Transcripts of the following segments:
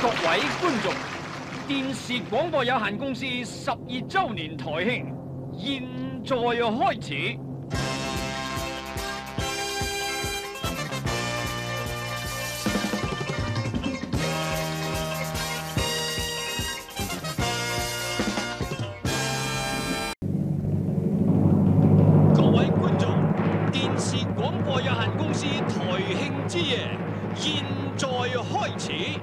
各位觀眾，電視廣播有限公司12週年台慶，現在開始。各位觀眾，電視廣播有限公司台慶之夜，現在開始。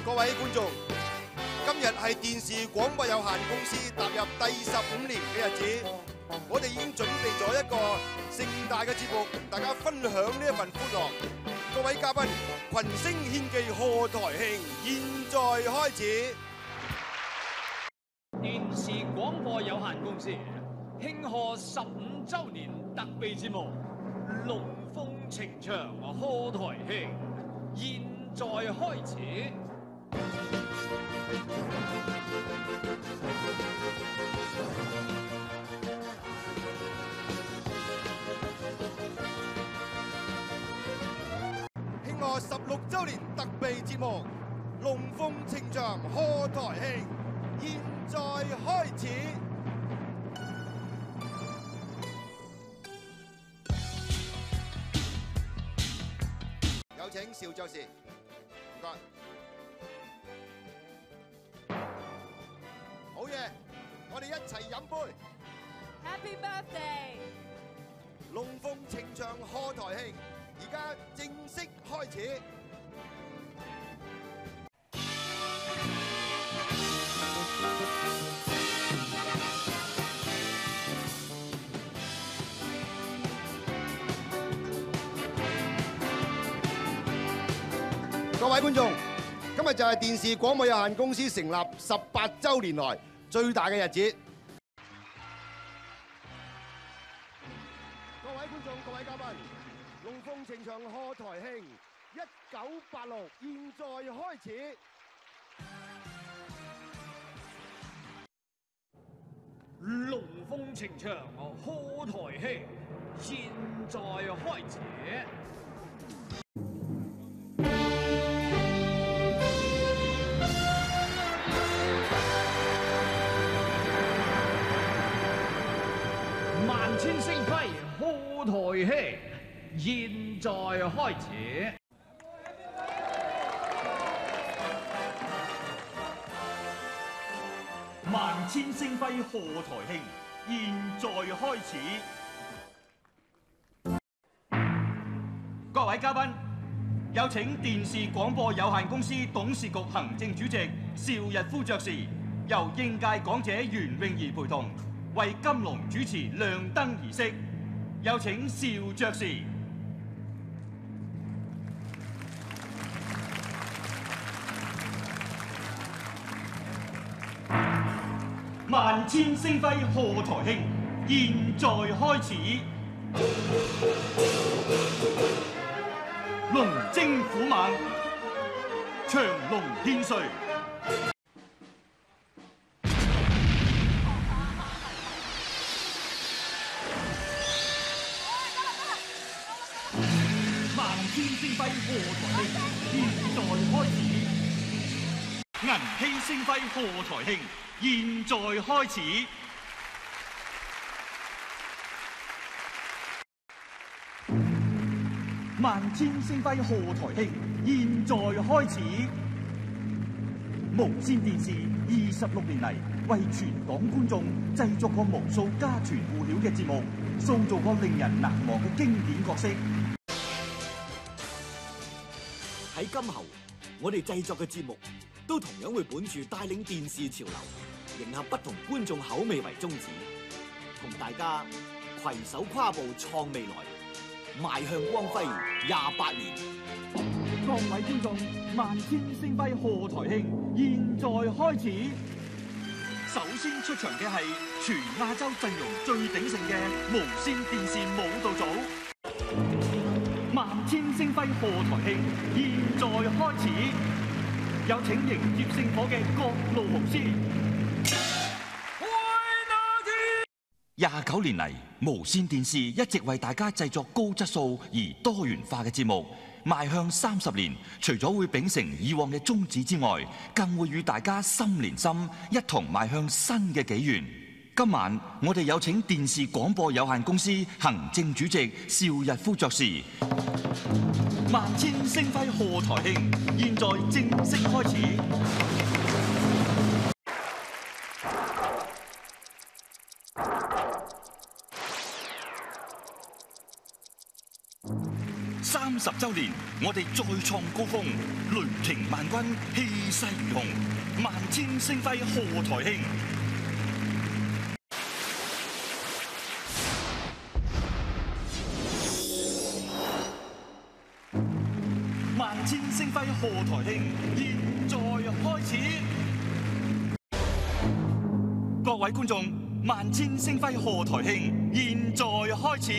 各位觀眾，今日係電視廣播有限公司踏入第15年嘅日子，我哋已經準備咗一個盛大嘅節目，同大家分享呢一份歡樂。各位嘉賓，群星獻技賀台慶，現在開始。電視廣播有限公司慶賀15週年特備節目《龍鳳呈祥賀台慶》，現在開始。慶賀16週年特備節目《龍鳳呈祥賀台慶》，現在開始。有請邵爵士，唔該。好嘢，我哋一齊飲杯。Happy birthday！龍鳳呈祥賀台慶，而家正式開始。各位觀眾，今日就係電視廣播有限公司成立18週年來最大嘅日子。各位觀眾、各位嘉賓，龍鳳呈祥賀台慶1986，現在開始。龍鳳呈祥賀台慶，現在開始。萬千星輝賀台慶，現在開始。萬千星輝賀台慶，現在開始。各位嘉賓，有請電視廣播有限公司董事局行政主席邵逸夫爵士，由應屆港姐袁詠儀陪同，為金龍主持亮燈儀式。有請邵爵士。萬千星輝賀台慶，現在開始。龍精虎猛，長龍獻瑞。萬千星輝賀台慶，現在開始。銀禧星輝賀台慶，現在開始。萬千星輝賀台慶，現在開始。無線電視26年嚟，為全港觀眾製作過無數家傳戶曉嘅節目，塑造過令人難忘嘅經典角色。喺今後，我哋製作嘅節目都同樣會本住帶領電視潮流，迎合不同觀眾口味為宗旨，同大家攜手跨步創未來，邁向光輝28年。各位觀眾，萬千星輝賀台慶，現在開始。首先出場嘅係全亞洲陣容最鼎盛嘅無線電視舞蹈組，萬千星輝賀台慶現在開始，有請迎接聖火嘅各路豪師。29年嚟，無線電視一直為大家製作高質素而多元化嘅節目。邁向30年，除咗會秉承以往嘅宗旨之外，更會與大家心連心，一同邁向新嘅紀元。今晚我哋有請電視廣播有限公司行政主席邵逸夫爵士。萬千星輝賀台慶現在正式開始。30週年，我哋再創高峰，雷霆萬軍，氣勢如虹，萬千星輝賀台慶。萬千星輝賀台慶，現在開始。各位觀眾，萬千星輝賀台慶，現在開始。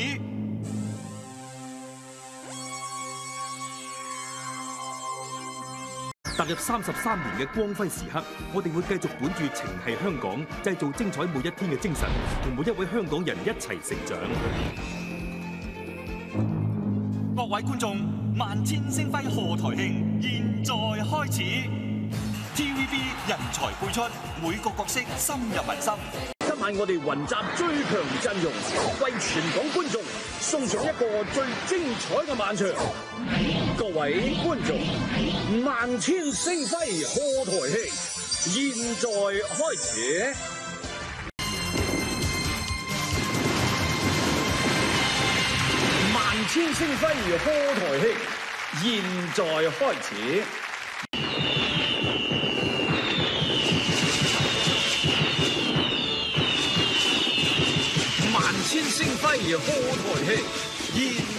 踏入33年嘅光輝時刻，我哋會繼續本住情繫香港、製造精彩每一天嘅精神，同每一位香港人一齊成長。各位觀眾，萬千星輝賀台慶現在開始。TVB 人才輩出，每個角色深入民心。今晚我哋雲集最強陣容，為全港觀眾送上一個最精彩嘅晚場。各位觀眾，萬千星輝賀台慶現在開始。萬千星輝賀台慶現在開始。萬千星輝賀台慶現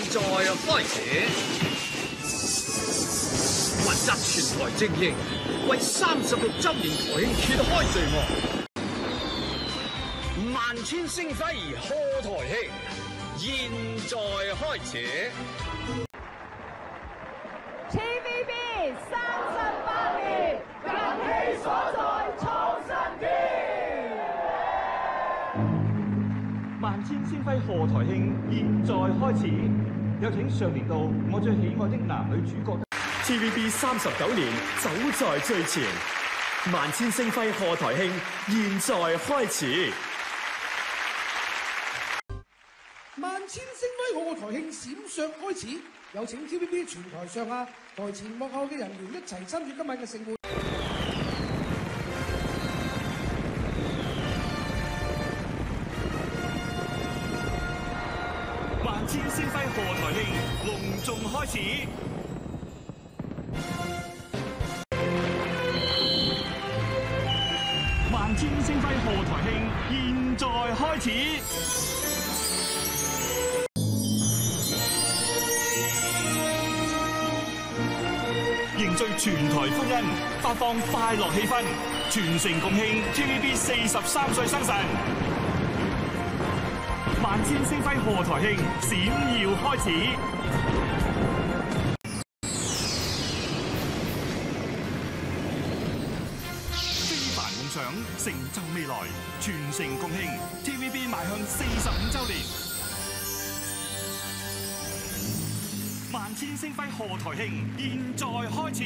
在開始，雲集全台精英，為36週年台慶揭開序幕。萬千星輝賀台慶現在開始。TVB 38年，人氣所在，創新天。萬千星輝賀台慶現在開始，有請上年度我最喜愛的男女主角。TVB 39年走在最前，萬千星輝賀台慶現在開始。萬千星輝賀台慶閃爍開始，有請 TVB 全台上下、台前幕後嘅人員一齊參與今晚嘅盛會。萬千星輝賀台慶隆重開始。萬千星輝賀台慶現在開始。凝聚全台福音，發放快樂氣氛，全城共慶 TVB 43歲生辰。萬千星輝賀台慶閃耀開始。非凡夢想，成就未來，全城共慶 TVB 邁向45週年。萬千星輝賀台慶現在開始。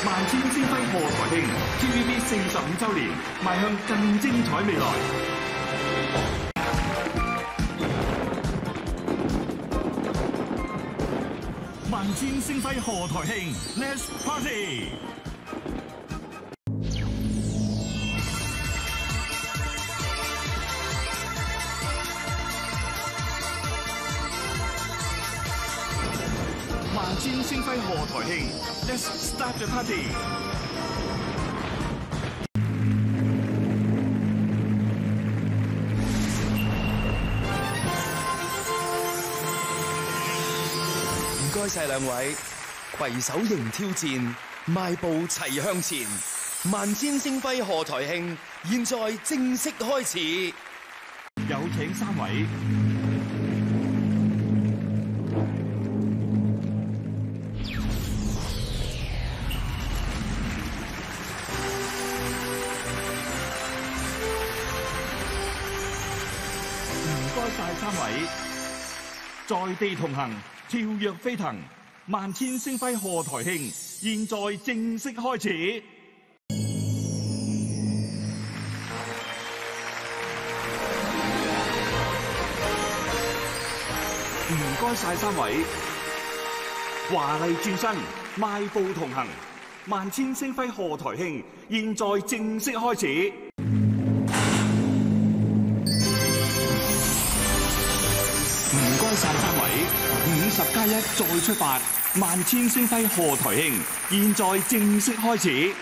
萬千星輝賀台慶 TVB 45週年，邁向更精彩未來。萬千星輝賀台慶 ，Let's Party！萬千星輝賀台慶 ，Let's Start the Party！該晒兩位，攜手迎挑戰，邁步齊向前。萬千星輝賀台慶現在正式開始，有請3位。唔該晒3位，在地同行，跳躍飛騰，萬千星輝賀台慶現在正式開始。唔該晒3位，華麗轉身，邁步同行，萬千星輝賀台慶現在正式開始。唔該晒3位，50+1再出發，萬千星輝賀台慶現在正式開始。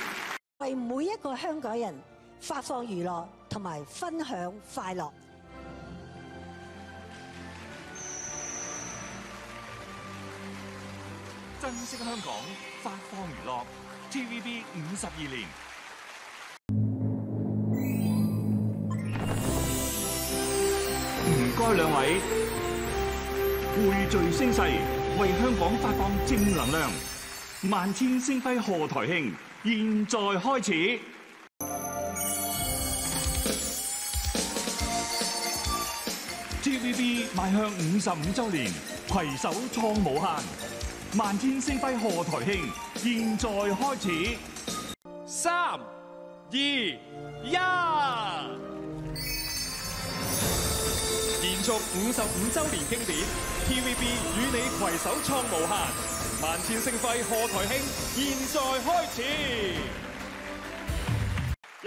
為每一個香港人發放娛樂同埋分享快樂。珍惜香港，發放娛樂 ，TVB 52年。唔該兩位，匯聚聲勢，為香港發放正能量。萬千星輝賀台慶現在開始。TVB 邁向55週年，攜手創無限。萬千星輝賀台慶現在開始。3、2、1，延續55週年經典 ，TVB 與你攜手創無限，萬千星輝賀台慶現在開始，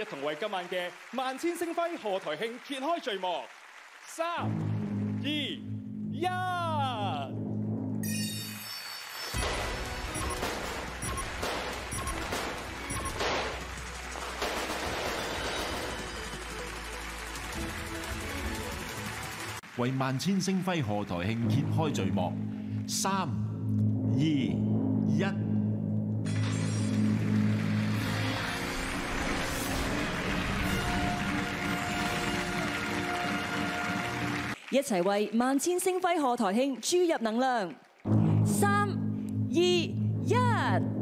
一同為今晚嘅萬千星輝賀台慶揭開序幕。3、2、1。為萬千星輝賀台慶揭開序幕。3、2、1。一齊為萬千星輝賀台慶注入能量。3、2、1。